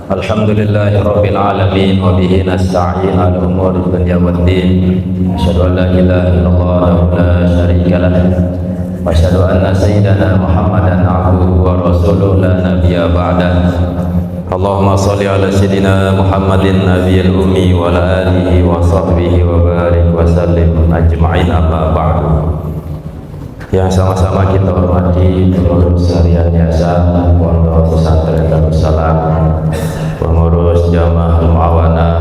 Alhamdulillahi Rabbil Alamin wa bihi nasta'in ala umuri dunya waddin. Asyhadu an la ilaha illallah wa la syarika lah. Wa asyhadu anna sayyidana Muhammadan abduhu wa rasuluhu la nabiyya ba'dah. Allahumma shalli ala sayyidina Muhammadin nabiyil ummi wa ala alihi wa sahbihi wa barik wa sallim ajma'in, amma ba'du. Yang sama-sama kita hormati pengurus harian Yayasan Pondok Pesantren Darussalam, pengurus Jamaah Muawanah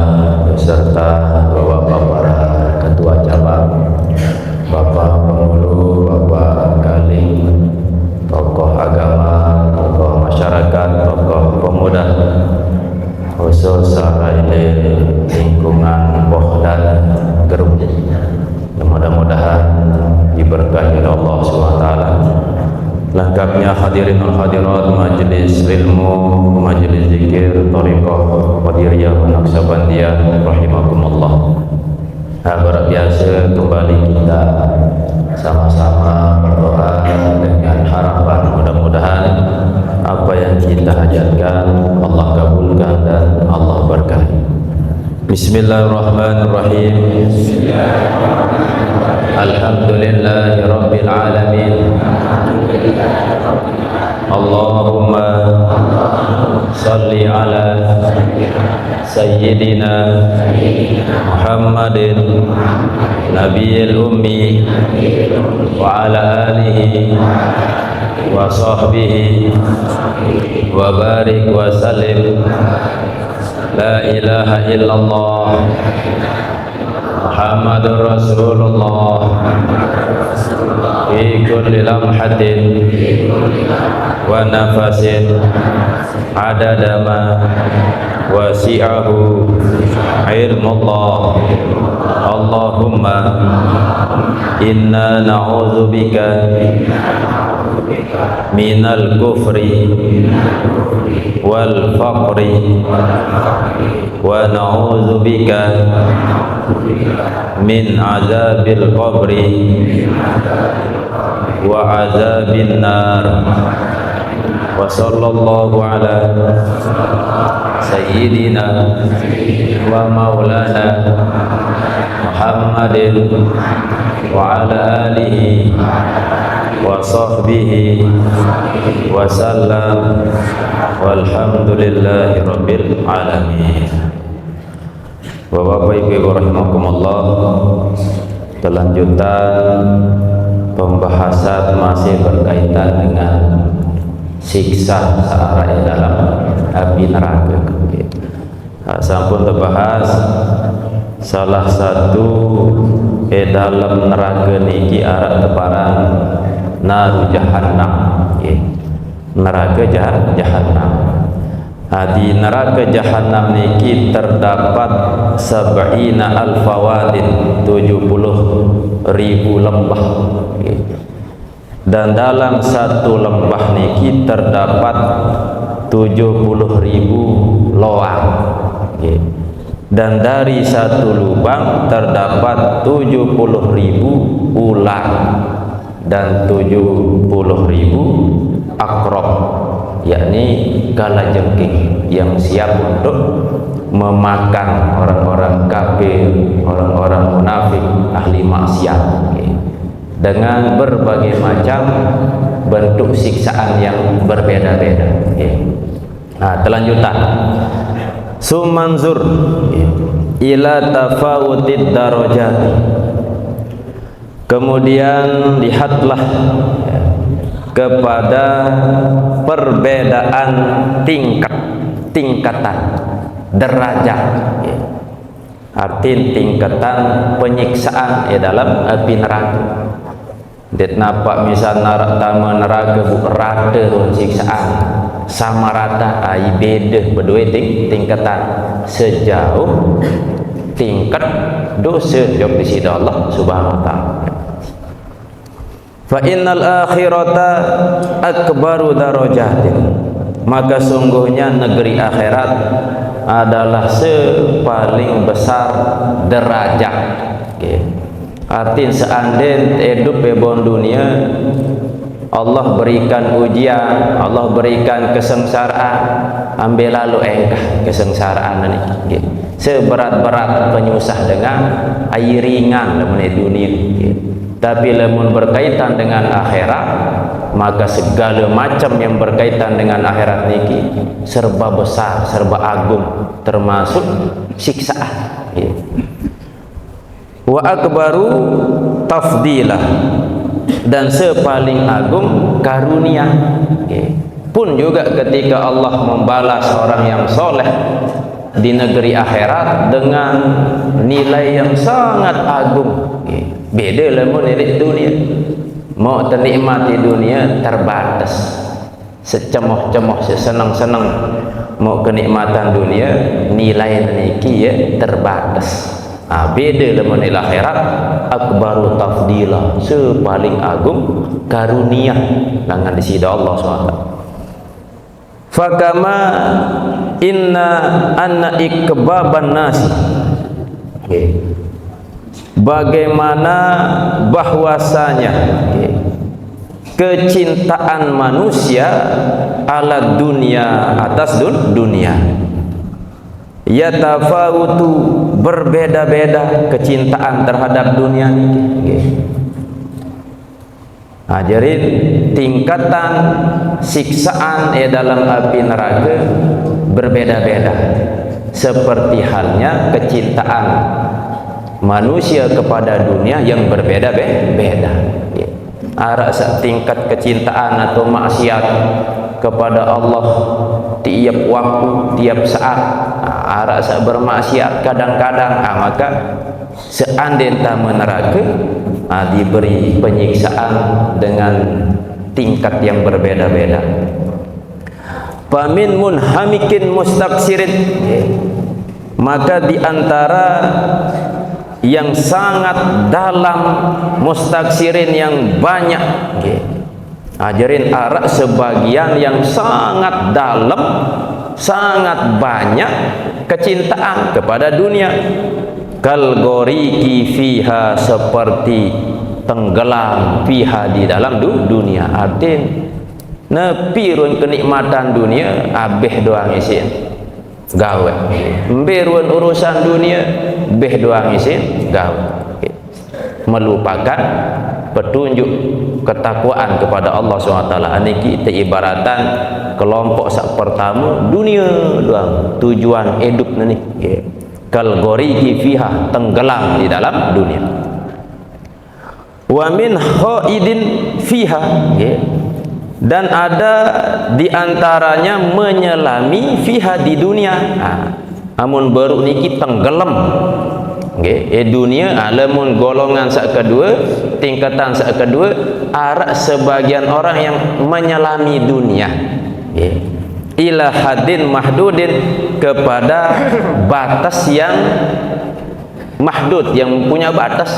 beserta Bapak para ketua cabang, Bapak pengurus, Bapak Kaling, tokoh agama, tokoh masyarakat, tokoh pemuda, khusus saraiले lingkungan Bohdan Gerung. Mudah-mudahan diberkahi oleh Allah SWT. Lengkapnya hadirin dan hadirat majelis ilmu, majelis zikir, thariqah Qadiriyah wa Naqsabandiyah rahimakumullah. Luar biasa kembali kita sama-sama berdoa dengan harapan mudah-mudahan apa yang kita hajatkan Allah kabulkan dan Allah berkahi. Bismillahirrahmanirrahim. Alhamdulillahi Rabbil Alamin. Allahumma salli ala Sayyidina Muhammadin Nabiyil Ummi wa ala alihi wa sahbihi wa barik wa sallim. La ilaha illallah Muhammadur Rasulullah fi kulli lamhatin wa nafasin adada ma wasi'ahu ilmullah. Allahumma inna na'udzubika minal kufri wal faqri wa na'udzubika min azabil qabri wa azabin nar. Wa sallallahu ala sayyidina wa maulana Muhammadin wa ala alihi wa sahbihi wa sallam, walhamdulillahi rabbil alamin. Bapak Ibu rahimakumullah, kelanjutan pembahasan masih berkaitan dengan siksa searah dalam api neraka. Sampun terbahas salah satu dalam neraka niki arah tebaran naru jahannam, neraka jahannam. Di neraka jahannam niki terdapat sab'ina alfa wadin, 70.000 lembah, dan dalam satu lembah niki terdapat 70.000 loang, dan dari satu lubang terdapat 70.000 ular dan 70.000 akrob, yakni kalajengking yang siap untuk memakan orang-orang kafir, orang-orang munafik, ahli maksiat, dengan berbagai macam bentuk siksaan yang berbeda-beda. Nah, kelanjutan sumanzur ila tafawutid darajat, kemudian lihatlah kepada perbedaan tingkatan derajat, arti tingkatan penyiksaan dalam api neraka. Det napa misal neraka bu rata run siksaan sama rata, ai beda berdua tingkatan sejauh tingkat dosa yang di sisi Allah Subhanahu wa taala. Fa innal akhirata akbaru darajatin, maka sungguhnya negeri akhirat adalah sepaling besar derajat. Artinya seandainya hidup di dunia Allah berikan ujian, Allah berikan kesengsaraan, ambil lalu engkah kesengsaraan ini gitu. Seberat-berat penyusah dengan air ringan dalam dunia gitu. Tapi lemun berkaitan dengan akhirat, maka segala macam yang berkaitan dengan akhirat niki serba besar, serba agung, termasuk siksaan gitu. Wa akbaru tafdilah, dan sepaling agung karunia. Pun juga ketika Allah membalas orang yang soleh di negeri akhirat dengan nilai yang sangat agung. Beda lah di dunia. Mau ternikmati dunia terbatas, secemoh-cemoh, sesenang-senang mau kenikmatan dunia, nilai niki ya terbatas. Beda lah di akhirat, akbaru tafdila, sepaling agung karunia dengan disida Allah SWT. Fakama inna anna ikbaban nasi, bagaimana bahwasanya kecintaan manusia ala dunia, atas dunia, yatafawutu, berbeda-beda kecintaan terhadap dunia ini. Jadi tingkatan siksaan dalam api neraka berbeda-beda, seperti halnya kecintaan manusia kepada dunia yang berbeda-beda. Ada tingkat kecintaan atau maksiat kepada Allah tiap waktu, tiap saat. Rasa bermaksiat kadang-kadang, maka seandainya neraka diberi penyiksaan dengan tingkat yang berbeda-beda. Famin munhamikin mustaksirin, maka diantara yang sangat dalam, mustaksirin yang banyak, ajarin arak sebagian yang sangat dalam, sangat banyak kecintaan kepada dunia. Kal goriki fiha, seperti tenggelam fiha, di dalam dunia. Artinya nepirun kenikmatan dunia abeh doang isin gawe, berun urusan dunia beh doang isin gawe, melupakan petunjuk ketakwaan kepada Allah SWT. Ini kita ibaratan kelompok sak pertama dunia doang tujuan hidup ni. Kal goriki fiha, tenggelam di dalam dunia. Wa min khaidin fiha, dan ada diantaranya menyelami fiha, di dunia. Amun baru niki tenggelam dunia. Alamun golongan sak kedua, tingkatan sak kedua, arak sebagian orang yang menyelami dunia ila hadin mahdudin, kepada batas yang mahdud, yang punya batas.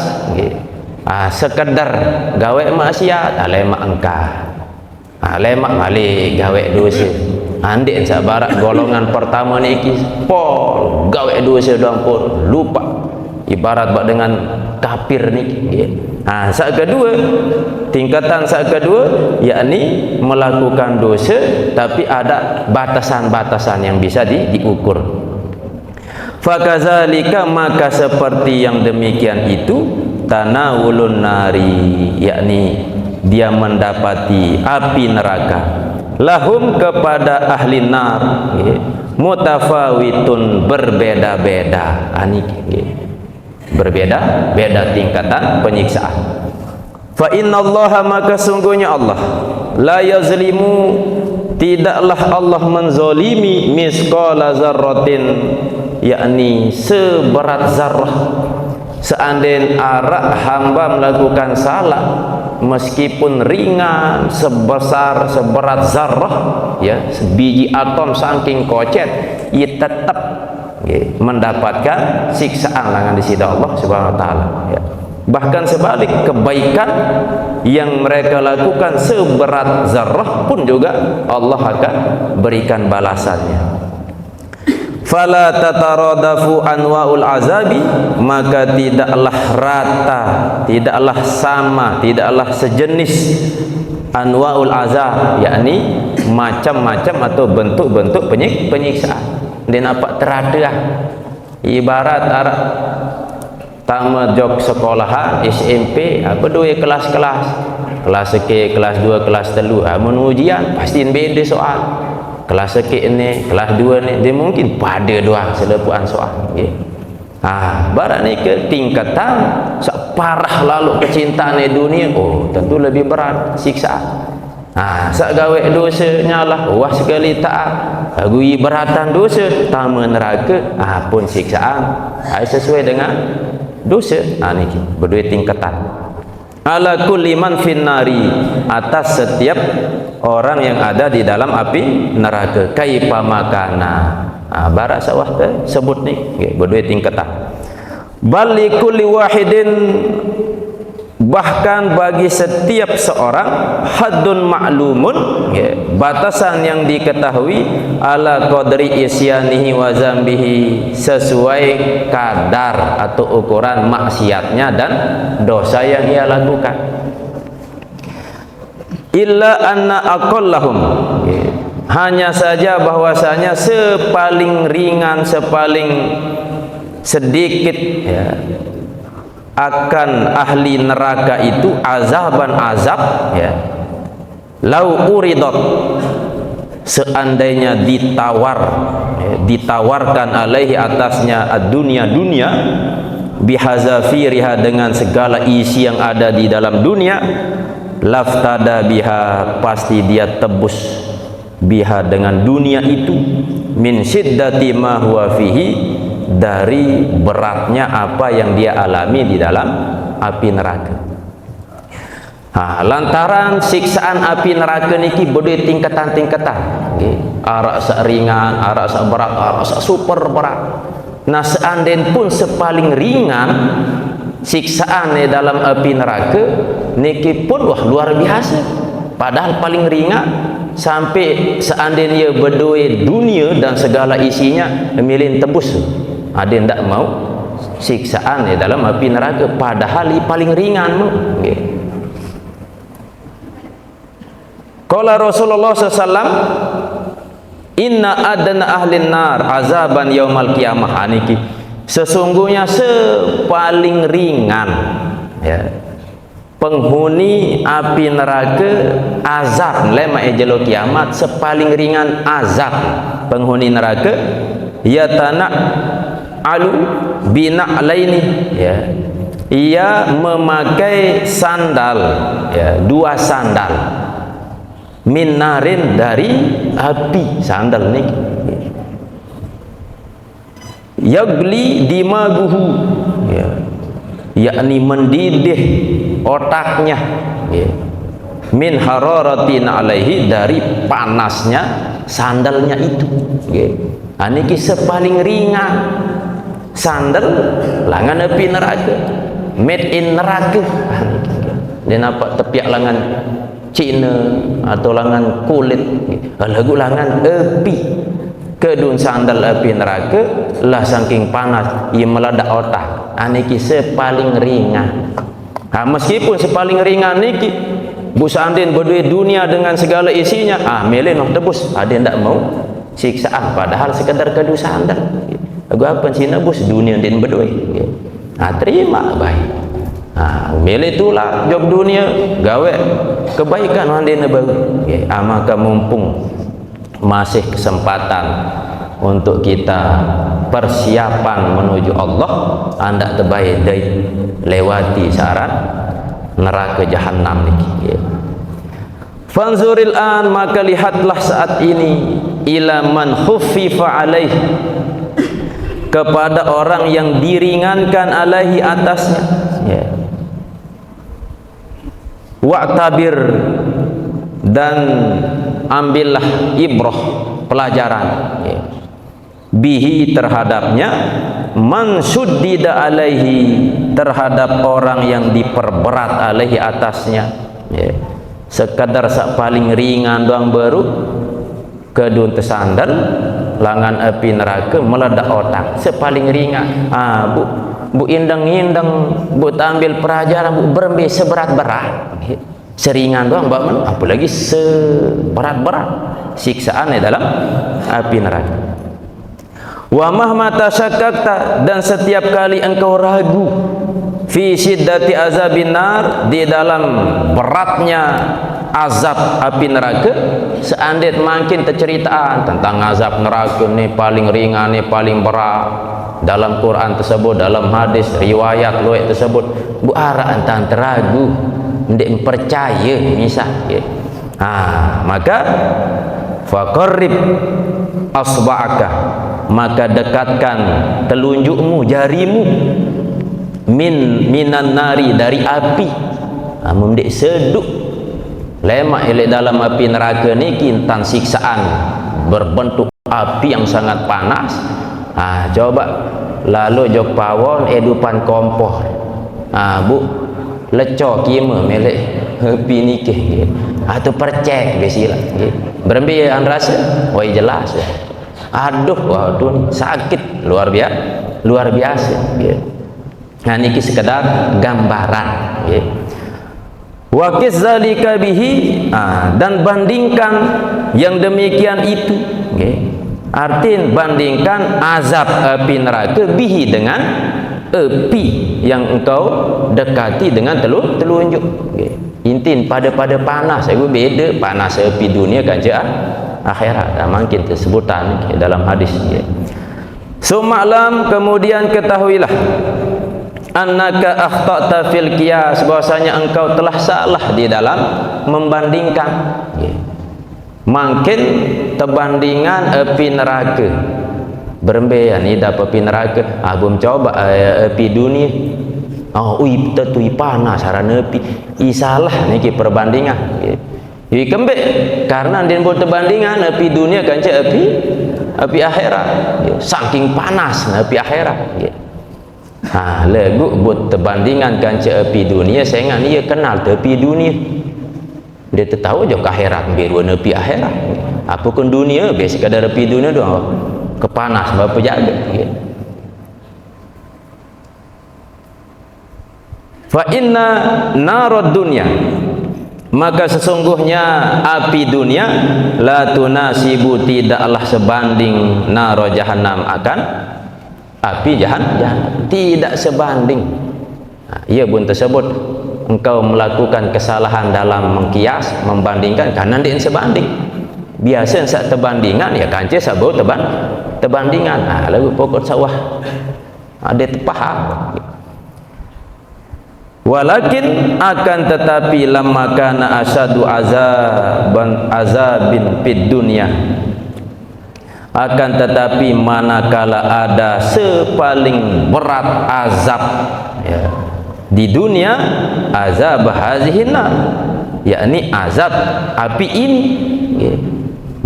Sekedar gawe maksiat, lemak engkah, lemak malik gawe dosa. Andik sabarak golongan pertama niki pol gawe dosa doang pun lupa, ibarat dengan kafir niki. Sak kedua, tingkatan sak kedua, yakni melakukan dosa tapi ada batasan-batasan yang bisa diukur. Fakazalika, maka seperti yang demikian itu, tanawulun nari, yakni dia mendapati api neraka, lahum, kepada ahli nar, mutafawitun, berbeda-beda, berbeda-beda tingkatan penyiksaan. Fa innallaha, maka sungguhnya Allah, la yazlimu, tidaklah Allah menzolimi, misqala zarratin, yakni seberat zarrah. Seandainya arak hamba melakukan salah, meskipun ringan, seberat zarrah, sebiji atom saking kocet, ia tetap mendapatkan siksaan dengan di sisi Allah Subhanahu wa taala. Bahkan sebalik, kebaikan yang mereka lakukan seberat zarrah pun juga Allah akan berikan balasannya. Fala tataradafu anwa'ul azabi, maka tidaklah rata, tidaklah sama, tidaklah sejenis anwaul azab, yakni macam-macam atau bentuk-bentuk penyiksaan. Dia nampak terada ibarat arak tama jog sekolahan SMP apa dua kelas-kelas, kelas sekit, kelas 2, kelas 3, mun ujian pasti beda soal. Kelas sekit ni, kelas 2 ni dia mungkin pada doang selepuan soal, okay? Barat ni ke tingkatan parah lalu kecintaan di dunia, oh tentu lebih berat siksaan. Sak gawe dosanya lah, wah sekali taat, gui beratan dosa, tama neraka, pun siksaan, sesuai dengan dosa. Ni berdua tingkatan. Ala kulli man finnari, atas setiap orang yang ada di dalam api neraka. Kaifa makana, barat sawah sebut ni, berdua tingkatan. Bal li kulli wahidin, bahkan bagi setiap seorang, haddun ma'lumun, batasan yang diketahui, ala qadri isyanihi wa zambihi, sesuai kadar atau ukuran maksiatnya dan dosa yang ia lakukan. Illa anna aqallahum, hanya saja bahwasanya sepaling ringan, sepaling sedikit akan ahli neraka itu azaban azab, lau uridot, seandainya ditawarkan alaihi atasnya dunia bihazafiriha, dengan segala isi yang ada di dalam dunia, laftada biha, pasti dia tebus biha dengan dunia itu, min syiddati ma huwa fihi, dari beratnya apa yang dia alami di dalam api neraka. Lantaran siksaan api neraka niki berdua tingkatan-tingkatan, arak sak ringan, arak sak berat, arak sak super berat. Nah, seandainya pun sepaling ringan siksaan di dalam api neraka niki pun wah luar biasa, padahal paling ringan. Sampai seandainya berdua dunia dan segala isinya milih tebus, ada yang tak mau siksaan di dalam api neraka, padahal paling ringan. Qala Rasulullah SAW, inna adna ahlin nar azaban yaumal qiyamah, niki sesungguhnya sepaling ringan penghuni api neraka azab lema ejelo kiamat, sepaling ringan azab penghuni neraka, yatana alu bina'laini, ia memakai sandal, dua sandal, min narin, dari api sandal ni, yagli dimaguhu, yakni mendidih otaknya, min hararatin alaihi, dari panasnya sandalnya itu. Niki sepaling ringan sandal langan api neraka, made in neraka. Dia nampak tepiak langan Cina atau langan kulit, lagu langan api, kedun sandal api neraka lah, saking panas ia meledak otak. Niki sepaling ringan. Meskipun sepaling ringan niki bu sandin berdua dunia dengan segala isinya, milih noh tebus, ada yang tak mau siksaan padahal sekedar kedua sandal. Lagu apa Cina bus dunia din berdua, terima baik. Milih itulah jog dunia gawe kebaikan handin baru. Maka mumpung masih kesempatan untuk kita persiapan menuju Allah, anda terbaik dari lewati syarat neraka jahanam niki. Fanzuril an, maka lihatlah saat ini, ila man khuffifa alaih, kepada orang yang diringankan alaihi atasnya, wa'tabir, dan ambillah ibrah, pelajaran, bihi, terhadapnya, man suddida alaihi, terhadap orang yang diperberat alaihi atasnya, sekadar sak paling ringan doang baru kedun tersandal langan api neraka meledak otak, sepaling ringan. Bu indang-indang, bu ambil pelajaran, bu berembe seberat-berat, Seringan doang Mbak, apalagi seberat-berat siksaan di dalam api neraka. Wa mahma tasyakkakta, dan setiap kali engkau ragu fi syiddati azabin nar, di dalam beratnya azab api neraka, seandainya makin terceritaan tentang azab neraka ni paling ringan, ni paling berat dalam Quran tersebut, dalam hadis riwayat luar tersebut, bu ara antang teragu ndak percaya misal ya. Maka faqarrib asba'aka, maka dekatkan telunjukmu, jarimu, minan nari, dari api. Mendik seduk lemak elek dalam api neraka ni kintan siksaan berbentuk api yang sangat panas. Coba lalu jok pawon edupan kompor, bu lecok kima melek api nikah gitu. Atau percek besilah gitu. Berembi an rasa woi jelas ya. Aduh, waduh sakit luar biasa gitu. Nah niki sekedar gambaran gitu. Wa kizzalika bihi, dan bandingkan yang demikian itu okay. Artin bandingkan azab api neraka bihi, dengan api yang engkau dekati dengan telunjuk okay. Intin pada panas itu beda panas api dunia kan akhirat. Mungkin tersebutan okay, dalam hadis okay. Suma'lam, kemudian ketahuilah annaka akhta'ta fil qiyas, bahwasanya engkau telah salah di dalam membandingkan. Makin terbandingan api neraka berembean ni dapat api neraka, belum coba api dunia. Betul panas sarana api. Salah ni ke perbandingan. Ini kembali karena dia buat perbandingan api dunia kan api akhirat. Saking panas api akhirat. Lagu buat terbandingan kanca api dunia, saya ingat dia kenal api dunia, dia tahu je akhirat biru api akhirat. Apa pun dunia biasa kadar api dunia doang kepanas berapa jaga gitu. Fa inna narad dunya, maka sesungguhnya api dunia la tunasibu, tidaklah sebanding naro jahannam akan api jahannam, tidak sebanding. Ia pun tersebut engkau melakukan kesalahan dalam mengkias, membandingkan, karena dia sebanding. Biasa saat terbandingan ya kancil sabau terbandingan. Lalu pokok sawah ada tepah. Walakin akan tetapi lamma kana asyadu azabin fid dunya, akan tetapi manakala ada sepaling berat azab ya, di dunia, azab hazihin nar, yakni azab api ini ya.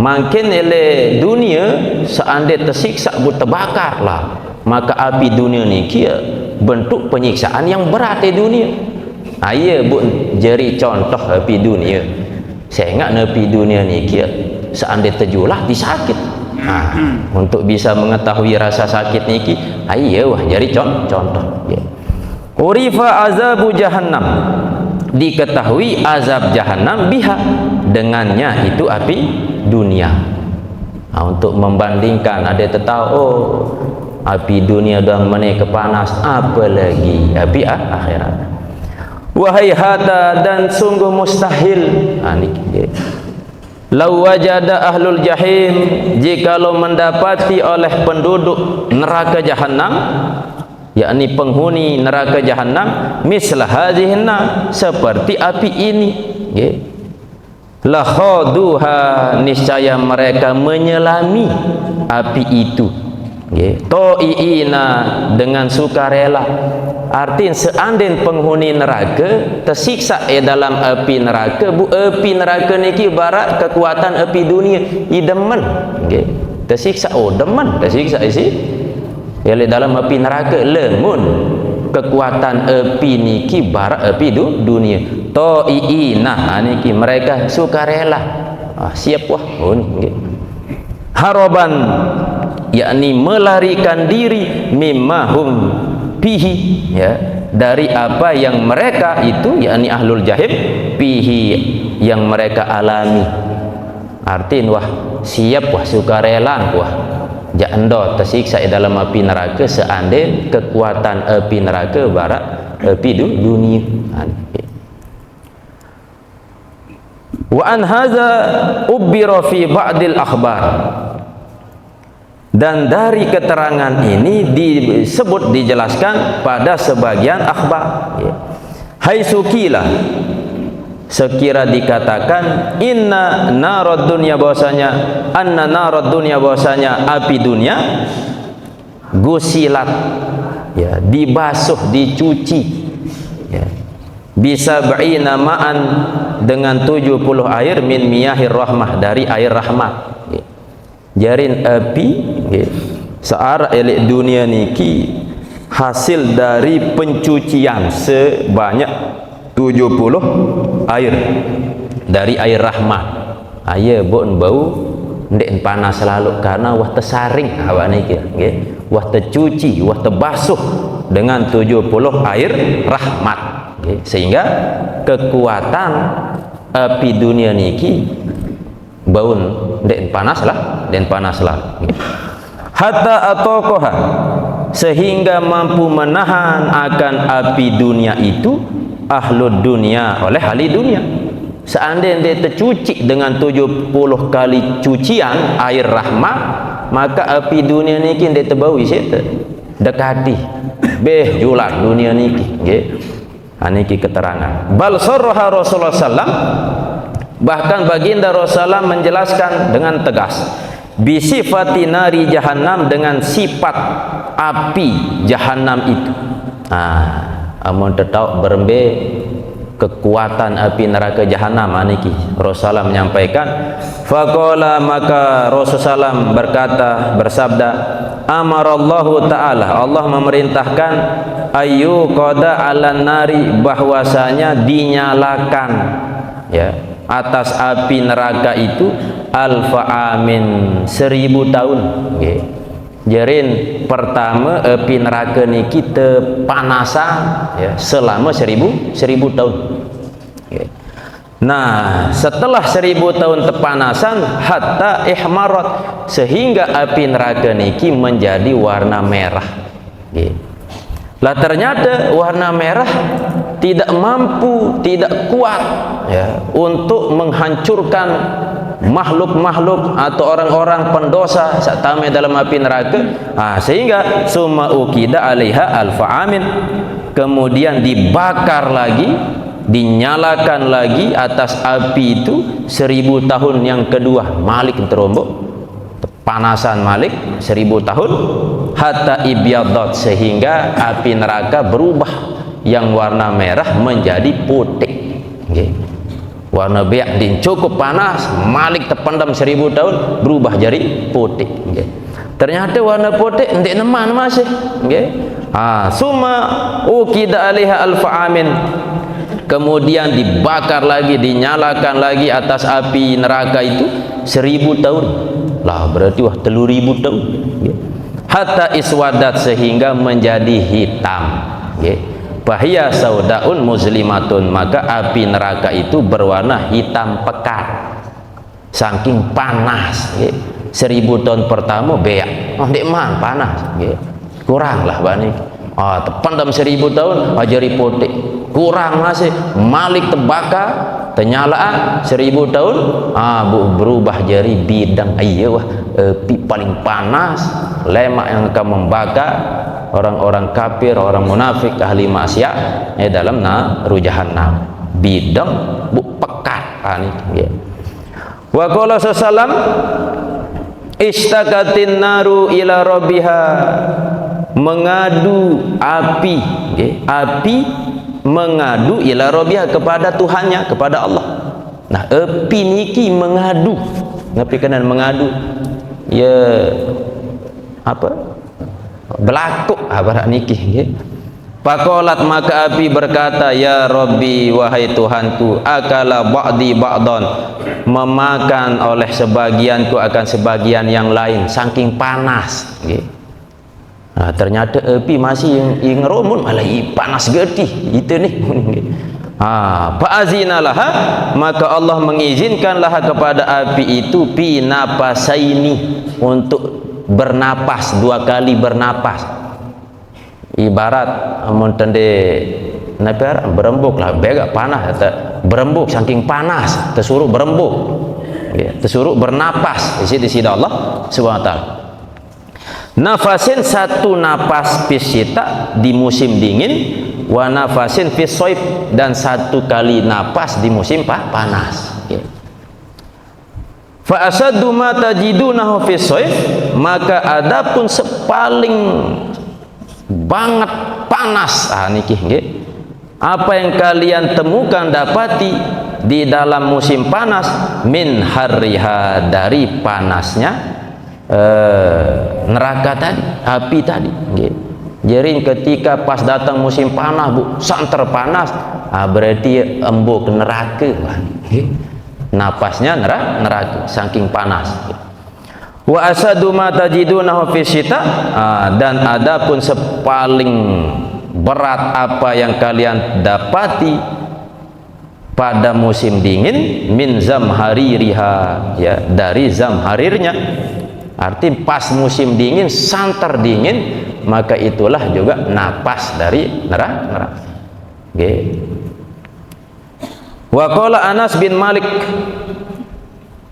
Makin ele dunia seandainya tersiksa terbakar lah, maka api dunia ni kia bentuk penyiksaan yang berat di dunia. Ia bu jari contoh api dunia. Saya ingat api dunia ni kia seandainya terjulah disakit. Untuk bisa mengetahui rasa sakit niki, iya wah jadi contoh ya. Urifa azabu jahannam, diketahui azab jahannam biha, dengannya itu api dunia. Untuk membandingkan, ada tahu api dunia dan mana kepanas, apalagi api akhirat. Wahai hata, dan sungguh mustahil niki lau wajada ahlul jahim, jikalau mendapati oleh penduduk neraka jahannam, yakni penghuni neraka jahannam, mislah hadhihin nar, seperti api ini la khaduha, niscaya mereka menyelami api itu to'iina, dengan sukarela. Artinya seandainya penghuni neraka tersiksa dalam api neraka, api neraka niki ibarat kekuatan api dunia, demen tersiksa, demen tersiksa isi dalam api neraka, lemun kekuatan api niki barat api dunia to'iina, niki mereka sukarela, siap wah haraban, yakni melarikan diri, mimmahum fihi ya, dari apa yang mereka itu, yakni ahlul jahim, fihi, yang mereka alami. Artiin wah siap, wah sukarelan, wah janda tersiksa di dalam api neraka seandainya kekuatan api neraka barat api dunia. Wa an hadza ubbira fi ba'dil akhbar, dan dari keterangan ini disebut, dijelaskan pada sebagian akhbar, haitsu qila, sekira dikatakan, inna narad dunya, bahwasanya anna narad dunya, bahwasanya api dunia, gusilat, ya, dibasuh, dicuci, ya, bisa ba'ina ma'an, dengan 70 air, min miyahir rahmah, dari air rahmat, ya. Jarin api, ya, searah elik dunia niki hasil dari pencucian sebanyak 70 air dari air rahmat. Air bon bau ndek panas selalu karena wah tersaring awak niki, nggih, wah tercuci, wah terbasuh dengan 70 air rahmat, nggih, sehingga kekuatan api dunia niki baun ndek panas lah, dan panas lah, nggih. Hatta atokoha, sehingga mampu menahan akan api dunia itu ahlud dunia, oleh ahli dunia. Seandainya dia tercuci dengan 70 kali cucian air rahmat, maka api dunia niki dia terbau situ dekati beh julat dunia niki, nggih. Niki keterangan. Bal sarraha Rasulullah sallam, bahkan baginda Rasulullah menjelaskan dengan tegas, bisifati nari jahannam, dengan sifat api jahannam itu. Amun tetau berembe kekuatan api neraka jahannam, niki Rasulullah menyampaikan. Faqala, maka Rasulullah berkata, bersabda, amarallahu ta'ala, Allah memerintahkan, ayu qada alan nari, bahwasanya dinyalakan, ya, atas api neraka itu alfa amin, 1000 tahun, nggih. Jarin pertama api neraka niki panasan, ya, selama 1000 tahun, okay. Nah, setelah 1000 tahun tepanasan, hatta ihmarat, sehingga api neraka niki menjadi warna merah, okay. Lah ternyata warna merah tidak mampu, tidak kuat, ya, untuk menghancurkan makhluk-makhluk atau orang-orang pendosa saat dalam api neraka. Sehingga summa ukida alaiha alfa amin, kemudian dibakar lagi, dinyalakan lagi atas api itu 1000 tahun yang kedua, malik terombok panasan malik 1000 tahun, hatta ibyadat, sehingga api neraka berubah yang warna merah menjadi putih, okay. Warna beak din cukup panas, malik terpendam 1000 tahun, berubah jadi putih, okay. Ternyata warna putih ndek neman masih, okay. Summa ukida alaiha alfa amin, kemudian dibakar lagi, dinyalakan lagi atas api neraka itu 1000 tahun. Lah berarti wah 3000 tahun, okay. Hatta iswadat, sehingga menjadi hitam, okay. Bahya saudaun muslimatun, maka api neraka itu berwarna hitam pekat, saking panas, ya. 1000 tahun pertama beak, ndek man panas, ya. Kurang lah bani, terpendam 1000 tahun ajari putih, kurang masih, malik terbakar, tenyalaan 1000 tahun, berubah jadi bidang. Wah, api paling panas, lemak yang akan membakar orang-orang kafir, orang munafik, ahli maksiat, ya, dalam naru jahannam, bidang pekat, ya. Wa qala sallam, istakatin naru ila rabbiha, mengadu api, okay. Api mengadu ila rabbiha, kepada Tuhannya, kepada Allah. Nah, api niki mengadu, ngapi kanan mengadu, ya, apa, berlaku barak niki, okay. Faqalat, maka api berkata, ya Rabbi, wahai Tuhanku, akala ba'di ba'dan, memakan oleh sebagianku akan sebagian yang lain, saking panas, okay. Ternyata api masih yang ngerumun malah panas gede itu nih. Fa'azinalah, maka Allah mengizinkanlah kepada api itu pi napasaini, untuk bernapas, 2 kali bernapas. Ibarat amun tende napar berembuk lah, bega panas, berembuk saking panas tersuruh berembuk, ya, tersuruh bernapas di sini Allah Subhanahu wa taala. Nafasin, 1 napas fisita di musim dingin, wa nafasin fis soib, dan 1 kali napas di musim panas. Fa asaddu ma tajidunahu fis soib, maka adapun sepaling banget panas niki nggih, apa yang kalian temukan dapati di dalam musim panas, min harriha, dari panasnya neraka tadi, api tadi nggih. Jadi ketika pas datang musim panas Bu, santer panas, berarti embuk neraka, napasnya neraka saking panas. Wa asadu ma tajidunahu fi syita, dan adapun sepaling berat apa yang kalian dapati pada musim dingin, min zamhaririha, ya, dari zamharirnya. Arti pas musim dingin, santer dingin, maka itulah juga napas dari neraka. Okay. Wa qala Anas bin Malik,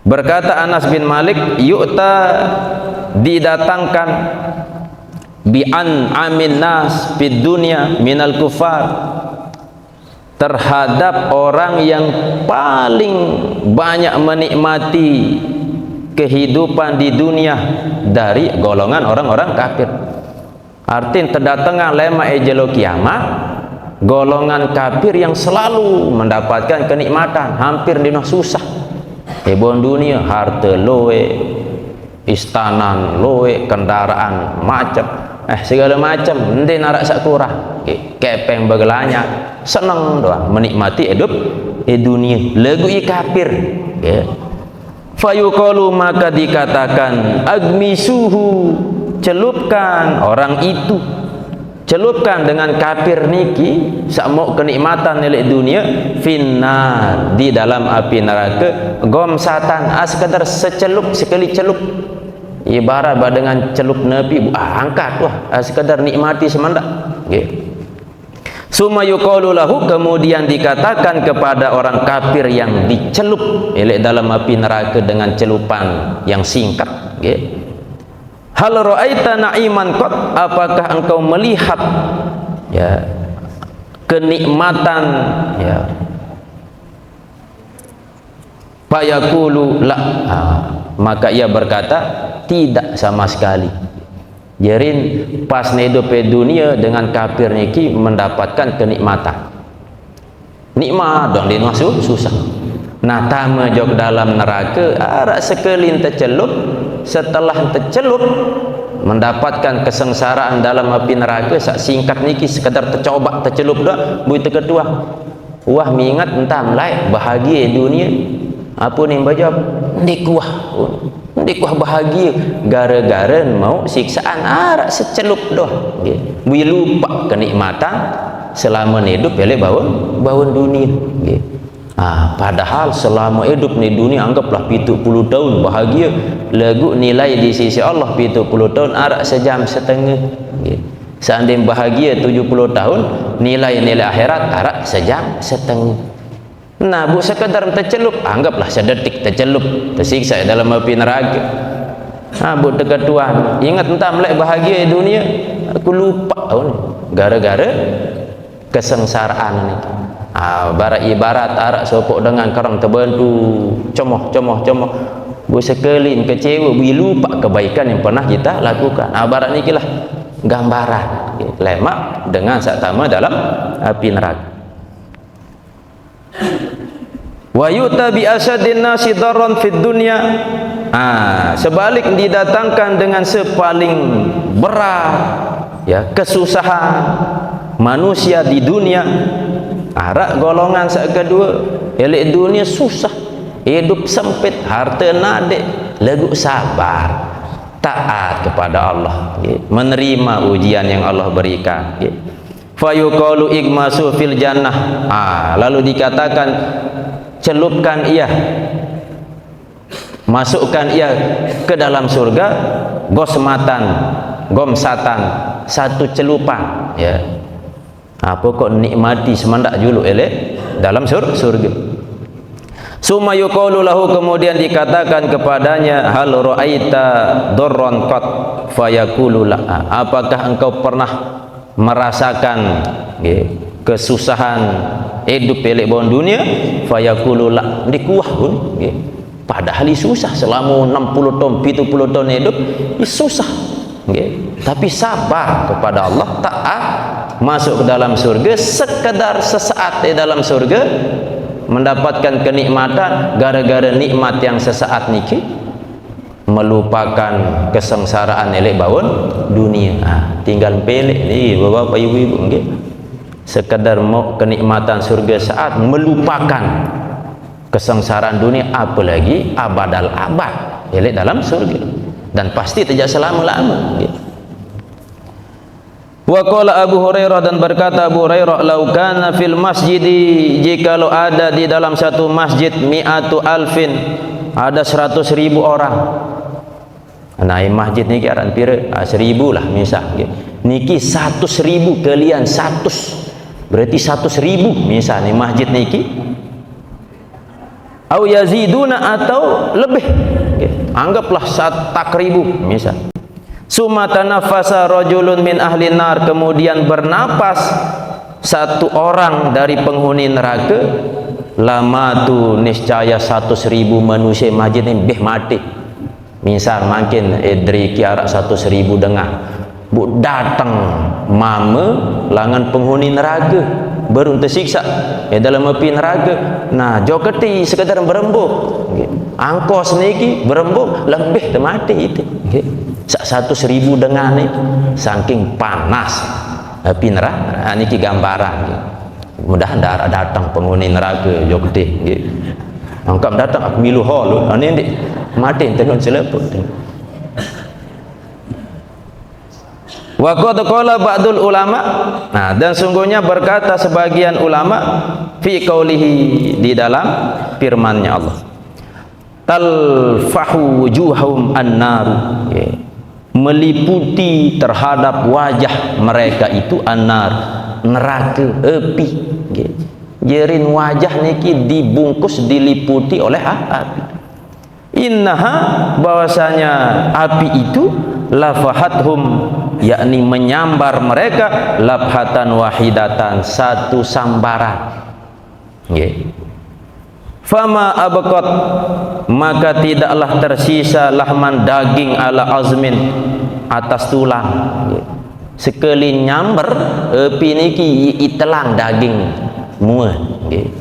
berkata Anas bin Malik, yu'ta, didatangkan, bi an amin nas fid dunya minal kufar, terhadap orang yang paling banyak menikmati kehidupan di dunia dari golongan orang-orang kafir. Artinya terdatangkan lema ejelo kiamat, golongan kafir yang selalu mendapatkan kenikmatan, hampir dina susah. Ibon dunia, harta loe, istanan loe, kendaraan macam, segala macam, nanti narak sakurah, kepeng begelanya, senang doang menikmati hidup di dunia. Lagu kafir. Fayuqalu, maka dikatakan, agmisuhu, celupkan orang itu, celupkan dengan kafir niki sakmo kenikmatan nilai dunia, finnar, di dalam api neraka, gomsatan, sekadar secelup, sekali celup, ibarat dengan celup nabi, angkat wah, sekadar nikmati semandak. Summa yuqalu lahu, kemudian dikatakan kepada orang kafir yang dicelup dalam api neraka dengan celupan yang singkat, hal ra'aita na'iman qat, apakah engkau melihat, ya, kenikmatan, ya, fayaqulu la, maka ia berkata tidak sama sekali. Jerin pas hidup di dunia dengan kafir niki mendapatkan kenikmatan, nikmat dong di masuk susah. Nah tama jog dalam neraka, arak sekelin tercelup, setelah tercelup mendapatkan kesengsaraan dalam api neraka sak singkat niki, sekadar tercoba tercelup dah buit kedua, wah mingat entah mulai bahagia dunia, apa nih bajab ndikuah bahagia gara-gara mau siksaan arak secelup doh, bui lupa kenikmatan selama hidup boleh bawon dunia. Padahal selama hidup di dunia anggaplah 70 tahun bahagia, lagu nilai di sisi Allah 70 tahun arak sejam setengah. Seandainya bahagia 70 tahun, nilai-nilai akhirat arak sejam setengah. Nah bu, sekadar tercelup, anggaplah sedetik tercelup, tersiksa dalam api neraka. Bu dekat Tuhan, ingat entah melek bahagia di dunia, aku lupa gara-gara kesengsaraan ini. Ibarat arak sopok dengan kerang terbantu, comoh bu sekelin kecewa, bu lupa kebaikan yang pernah kita lakukan. Barat ini lah gambaran lemak dengan saktama dalam api neraka. Wa yuta bi asadin nasi darran fid dunya, sebalik didatangkan dengan sepaling berat, ya, kesusahan manusia di dunia, arak golongan kedua, elek dunia susah, hidup sempit, harta nade, lagu sabar. taat kepada Allah, menerima ujian yang Allah berikan. Fayuqalu igmasu fil jannah, lalu dikatakan celupkan ia, masukkan ia ke dalam surga, gomsatan, satu celupan, ya. Pokok nikmati semandak juluk elek dalam surga. Summa yuqalu lahu, kemudian dikatakan kepadanya, hal ra'aita darran qat, fayaqulu la, apakah engkau pernah merasakan kesusahan hidup elek bon dunia? Fayaqulu la, dikuah pun, padahal susah selama 60 tahun 70 tahun hidup susah, tapi sabar kepada Allah, taat, masuk ke dalam surga, sekedar sesaat di dalam surga mendapatkan kenikmatan, gara-gara nikmat yang sesaat niki melupakan kesengsaraan elek bawon dunia. Tinggal pelek ni bapak ibu-ibu, sekedar mau kenikmatan surga saat, melupakan kesengsaraan dunia, apalagi abadal abad elek dalam surga, dan pasti tidak selama-lama. Wa qala Abu Hurairah, dan berkata Abu Hurairah, lau kana fil masjidi, jikalau ada di dalam satu masjid, mi'atu alfin, ada 100.000 orang. Nah, masjid niki aran pira? 1.000 lah misal. Niki 100.000 kalian 100, berarti 100.000 misal nih masjid niki. Au yaziduna, atau lebih. Anggaplah 100.000 misal. Summa tanafasa rajulun min ahli nar, kemudian bernapas satu orang dari penghuni neraka, lama tu niscaya 100.000 manusia masjid ini beh mati. Misal makin edri kiara 100.000 dengar bu datang mama langan penghuni neraka baru tersiksa dalam api neraka. Nah joketi sekadar berembuk, angkos niki berembuk lebih termati itu. 100.000 dengan ni saking panas api neraka. Niki gambaran, mudah darah datang penghuni neraka joketi, angkap datang aku milu hol ani ndik mati tenun seleput. Wa qad qala ba'dul ulama, nah dan sungguhnya berkata sebagian ulama, fi qaulihi, di dalam firman-Nya Allah, talfahu wujuhum an-nar, meliputi terhadap wajah mereka itu an-nar, neraka, api. Jerin wajah niki dibungkus, diliputi oleh api. Innaha, bahwasanya api itu lafahathum, yakni menyambar mereka, labhatan wahidatan, satu sambaran. Fama abqat, maka tidaklah tersisa lahman daging ala azmin, atas tulang. Sekali nyamber api niki itelang daging mua,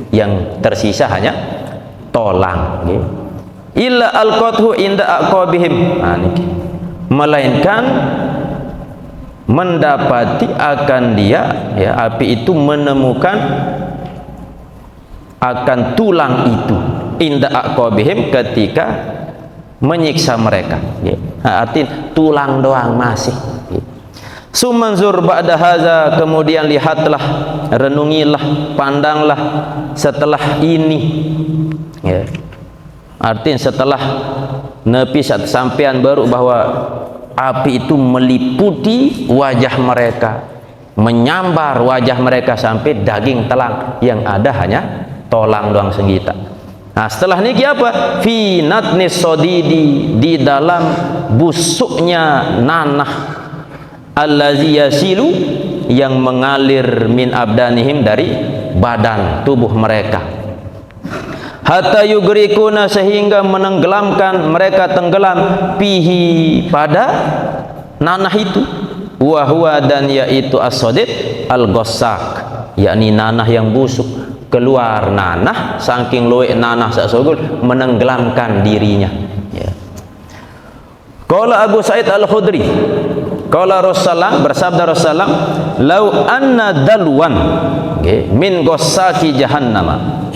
yang tersisa hanya tolang. Illa alqathu inda aqabihim, melainkan mendapati akan dia, api itu menemukan akan tulang itu, inda aqabihim, ketika menyiksa mereka. Artinya tulang doang masih. Sumanzur ba'da haza, kemudian lihatlah, renungilah, pandanglah setelah ini. Artinya setelah nepi sampean baru bahwa api itu meliputi wajah mereka, menyambar wajah mereka sampai daging telang, yang ada hanya tolang doang senggita. Nah setelah niki apa? Fi natnis sodidi, di dalam busuknya nanah, allazi yasilu, yang mengalir min abdanihim, dari badan tubuh mereka, hatta yugrikuna, sehingga menenggelamkan mereka, tenggelam, pihi, pada nanah itu, wa huwa, dan yaitu as-sadid al-ghassak, yakni nanah yang busuk. Keluar nanah, saking luwek nanah sasogol, menenggelamkan dirinya. Qala Abu Sa'id Al-Khudri, qala Rasulullah, bersabda Rasulullah, lau anna dalwan min ghassaki jahannama,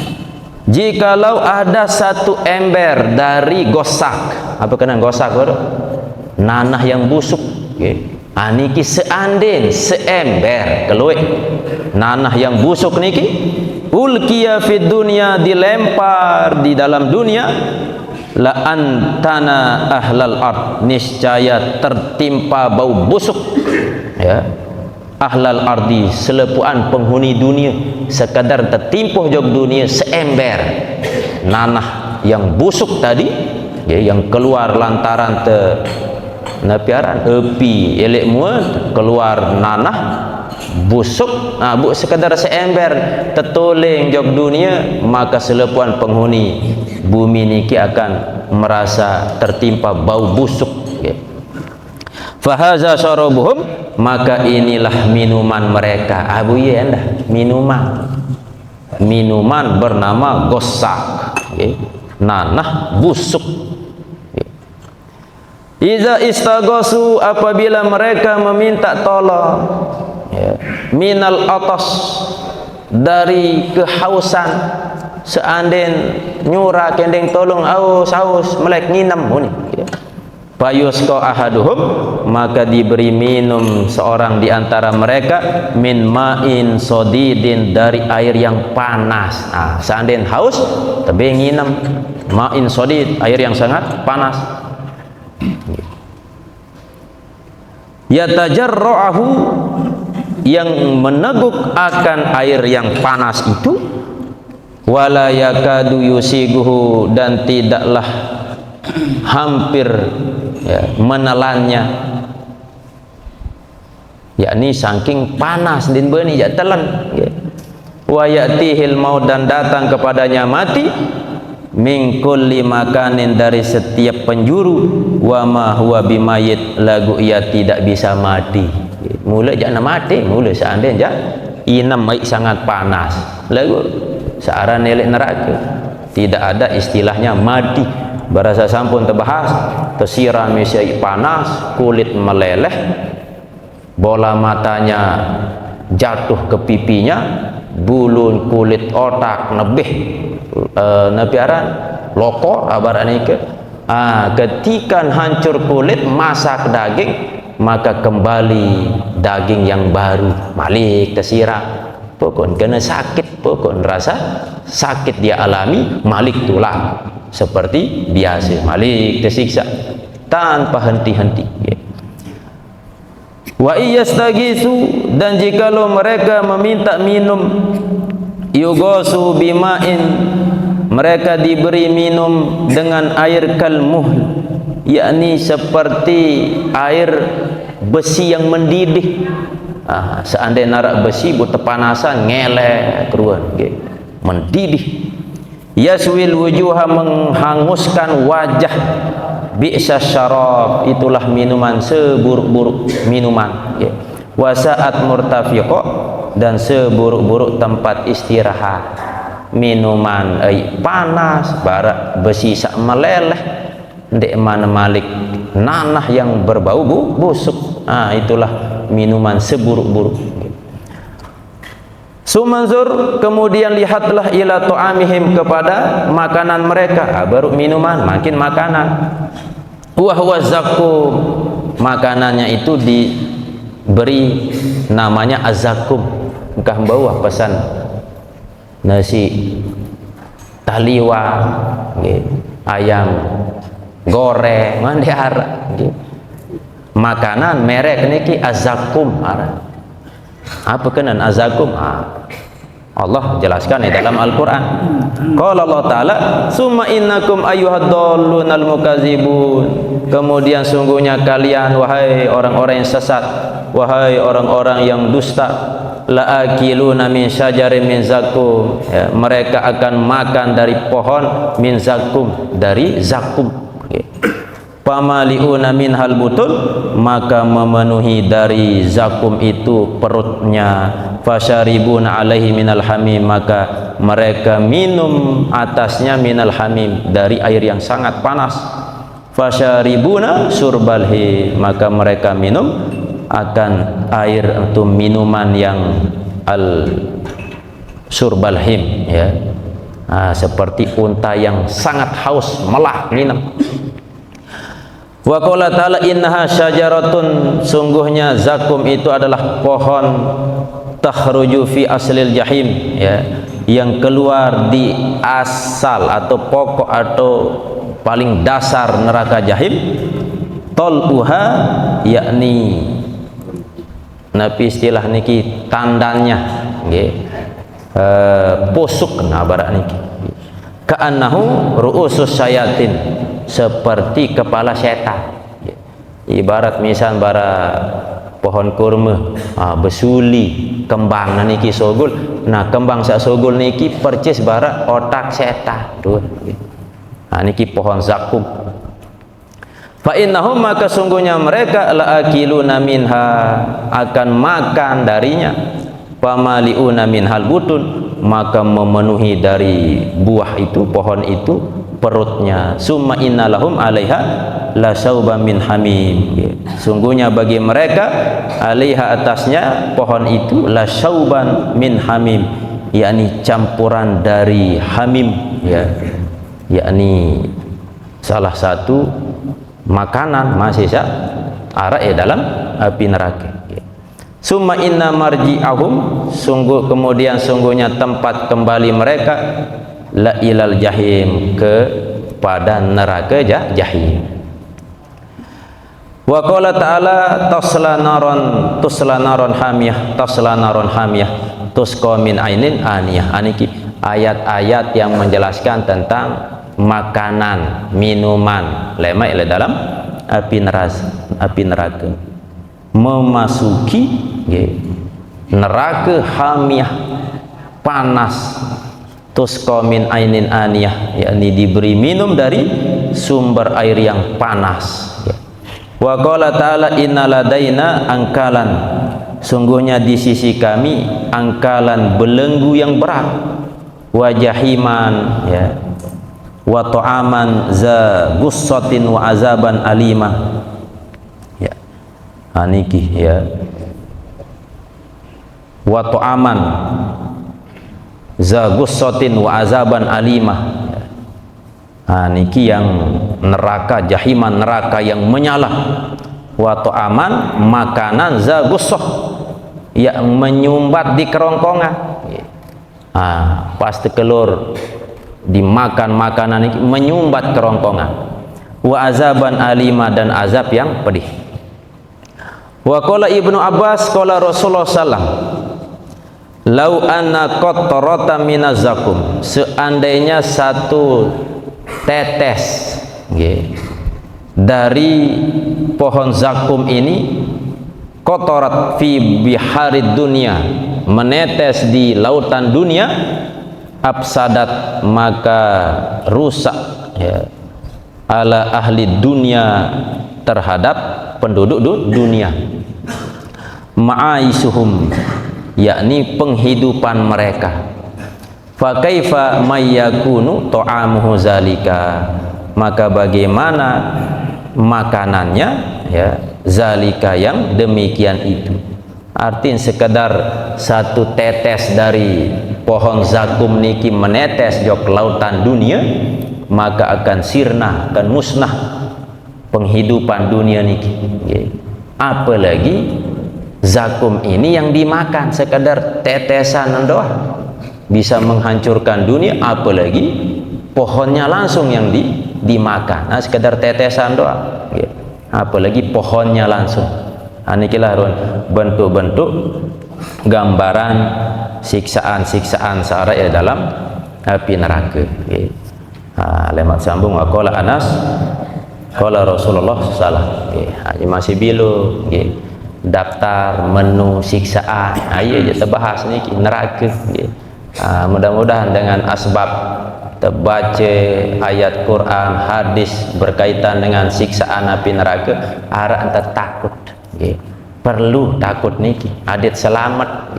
jikalau ada satu ember dari gosak. Apa kena gosak baru? nanah yang busuk, niki seanden seember keluik nanah yang busuk niki ulqiya fid dunya, dilempar di dalam dunia, la antana ahlal ard, niscaya tertimpa bau busuk ya ahlal ardi, selepuan penghuni dunia, sekadar tertimpuh jog dunia seember nanah yang busuk tadi ya, yang keluar lantaran napiaran epi elek muat keluar nanah busuk, sekadar seember tertoleng jog dunia, maka selepuan penghuni bumi niki akan merasa tertimpa bau busuk ya. Fahaza syarabuhum, maka inilah minuman mereka. Abu ya anda minuman bernama gossak ya. Nanah busuk ya. Iza istaghasu, apabila mereka meminta tolong ya, minal atas, dari kehausan, seanden nyura kendeng tolong aus melek nginam ya. Fayusqa ahaduhum, maka diberi minum seorang di antara mereka min ma'in sodidin, dari air yang panas. Seanden haus tapi nginam ma'in sodid, air yang sangat panas. Yatajarra'ahu, yang meneguk akan air yang panas itu, wala yakadu yusiguhu, dan tidaklah hampir ya, menelannya, yakni saking panas din beuni ya telan ya. Wa ya'tihil maut, dan datang kepadanya mati, min kulli makanin, dari setiap penjuru, wa ma huwa bimayit, lagu ia tidak bisa mati. Mula jangan mati, mula seandainya inam baik sangat panas, lagu searan elek neraka, tidak ada istilahnya mati. Barasa sampun terbahas, tersiram isai panas, kulit meleleh, bola matanya jatuh ke pipinya, bulu kulit otak nebih nepiaran lokor abaran ke. Ketika hancur kulit, masak daging, maka kembali daging yang baru, malik tersiram. Pokok kena sakit, pokok rasa sakit dia alami, malik tulang seperti biasa, malik tersiksa tanpa henti-henti ya. Wa iyastagisu, dan jikalau mereka meminta minum, yugosu bima'in, mereka diberi minum dengan air kalmuhl, yakni seperti air besi yang mendidih. Seandainya narak besi buat panasan ngelek keruan okay. Mendidih. Yaswil wujuha, menghanguskan wajah. Bi'sa syarab, itulah minuman seburuk-buruk minuman okay. Wasaat murtafiqo, dan seburuk-buruk tempat istirahat. Minuman panas, barak besi sak meleleh, ndek mana malik nanah yang berbau busuk. Itulah minuman seburuk-buruk. Sumanzur, kemudian lihatlah ila tu'amihim, kepada makanan mereka. Baru minuman, makin makanan. Wa huwa zakum, makanannya itu diberi namanya azakum. Engkau bawa pesan nasi taliwa, ayam goreng, mandiar, makanan merek niki azakum. Apa kenan azakum? Allah jelaskan di dalam Al-Quran. Qala Allah Ta'ala, summa innakum ayyuhad dallunal mukazibun, kemudian sungguhnya kalian wahai orang-orang yang sesat, wahai orang-orang yang dusta, la'akiluna min syajarin min zakum, ya, mereka akan makan dari pohon min zakum, dari zakum. Pamaliuna minhal butun, maka memenuhi dari zakum itu perutnya. Fasyaribuna alaihi minal hamim, maka mereka minum atasnya minal hamim, dari air yang sangat panas. Fasyaribuna surbalhi, maka mereka minum akan air atau minuman yang al surbalhim ya. Seperti unta yang sangat haus melah minum. Wa qala ta'ala innaha syajaratun, sungguhnya zakum itu adalah pohon takhruju fi aslil jahim, ya, yang keluar di asal atau pokok atau paling dasar neraka jahim. Tol'uha, yakni nabi istilah niki tandanya, nggih, pusuk nah barak niki, ka'annahu ru'usus syayatin, seperti kepala setan. Ibarat misal bara pohon kurma besuli kembang niki sogul, nah kembang sak sogul niki percis bara otak setan tuh. Nah niki pohon zakum. Fa innahum, maka sungguhnya mereka la akiluna minha, akan makan darinya, pamaliuna minhal butun, maka memenuhi dari buah itu, pohon itu, perutnya. Summa innalahum 'alaiha la sauban min hamim, sungguhnya bagi mereka 'alaiha, atasnya pohon itu, la sauban min hamim, yakni campuran dari hamim, ya, yakni salah satu makanan masih arak dalam api neraka. Summa inna marji'ahum, sungguhnya tempat kembali mereka, la ilal jahim, kepada neraka jahim. Wa qala ta'ala tusla naron hamiyah, tusqa min ainin aniyah. Aniki ayat-ayat yang menjelaskan tentang makanan, minuman lemak dalam api neraka, memasuki neraka hamiyah, panas. Tusqa min ainin aniyah, yakni diberi minum dari sumber air yang panas. Wa qala ta'ala inna ladaina angkalan, sungguhnya di sisi kami angkalan, belenggu yang berat, wa jahiman, ya, wa ta'aman za gussatin wa azaban alimah, ya, aniki, ya, wa ta'aman za gussatin wa azaban alimah, ya, niki yang neraka jahiman, neraka yang menyala. Wa ta'aman, makanan za gussah, yang menyumbat di kerongkongan, pasti kelur dimakan makanan ini menyumbat kerongkongan. Wa azaban alima, dan azab yang pedih. Wa qala Ibnu Abbas qala Rasulullah sallam, lau anna qatrata minaz zakum, seandainya satu tetes dari pohon zakum ini, kotorat fi biharid dunia, menetes di lautan dunia, afsadat, maka rusak, ya, ala ahli dunia, terhadap penduduk dunia, ma'aisuhum, yakni penghidupan mereka. Fa kaifa mayyakunu ta'amuhu zalika, maka bagaimana makanannya, ya, zalika, yang demikian itu. Artinya sekedar satu tetes dari pohon zakum niki menetes jok lautan dunia, maka akan sirna, akan musnah penghidupan dunia niki. Apalagi zakum ini yang dimakan sekedar tetesan doang bisa menghancurkan dunia, apalagi pohonnya langsung yang dimakan. Nah, sekedar tetesan doang, apalagi pohonnya langsung. Anikilah bentuk-bentuk gambaran siksaan-siksaan sara ya dalam api neraka. Lemat sambung qala Anas qala Rasulullah sallallahu alaihi wasallam. Masih bilu daftar menu siksaan ayo aja terbahas nih neraka. Mudah-mudahan dengan asbab terbaca ayat Quran, hadis berkaitan dengan siksaan api neraka, arah anta takut. Perlu takut niki adit selamat.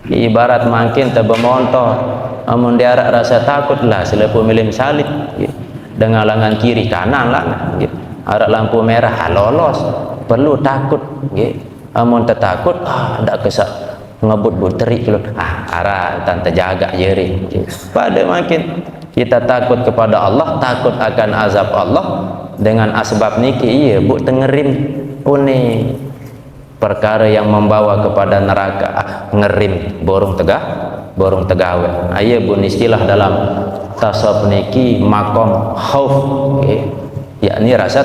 Ibarat makin terbemontor, amun diarak rasa takut lah selepu milim salib, dengan lengan kiri kanan lah, arak lampu merah lolos, perlu takut. Amun tertakut ada kesak ngebut terik arah tante jaga jeri. Pada makin kita takut kepada Allah, takut akan azab Allah, dengan asbab niki iya bu tengerim puni perkara yang membawa kepada neraka ngerim borong tegawe iya bu istilah dalam tasawuf niki makom khauf yakni rasa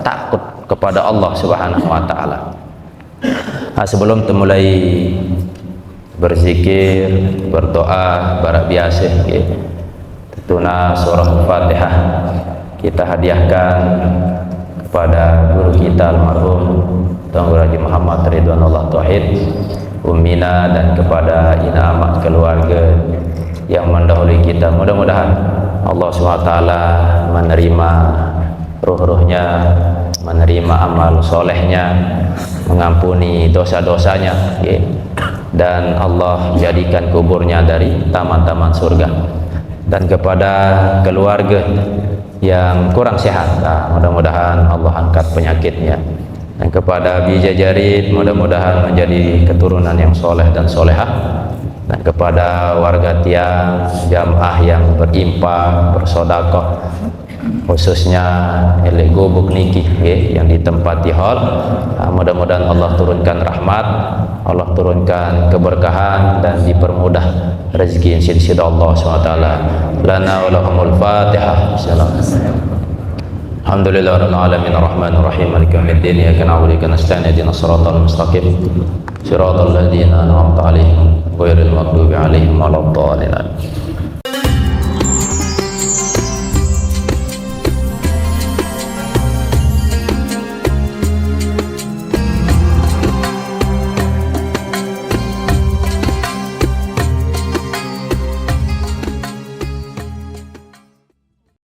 takut kepada Allah Subhanahu wa taala. Sebelum mulai berzikir, berdoa, barak biasa tentunya surah Al-Fatihah kita hadiahkan kepada guru kita almarhum Tuan Guru Haji Muhammad Ridwanullah Tauhid Ummina dan kepada ina amat keluarga yang mendahului kita. Mudah-mudahan Allah SWT menerima ruh-ruhnya, menerima amal solehnya, mengampuni dosa-dosanya dan Allah jadikan kuburnya dari taman-taman surga. Dan kepada keluarga yang kurang sehat, mudah-mudahan Allah angkat penyakitnya. Dan kepada Bija Jarid, mudah-mudahan menjadi keturunan yang soleh dan solehah. Dan kepada warga Tiang, jamaah yang berinfak, bersedekah, khususnya elek gobuk niki yang ditempati hal, mudah-mudahan Allah turunkan rahmat, Allah turunkan keberkahan dan dipermudah rezeki insyaallah Allah SWT. Lana wa lahumul Fatihah. Alhamdulillahirabbil alamin arrahmanir rahim maliki yaumiddin iyyaka na'budu wa iyyaka nasta'in ihdinas siratal mustaqim siratal ladzina an'amta 'alaihim ghairil maghdubi 'alaihim waladdallin.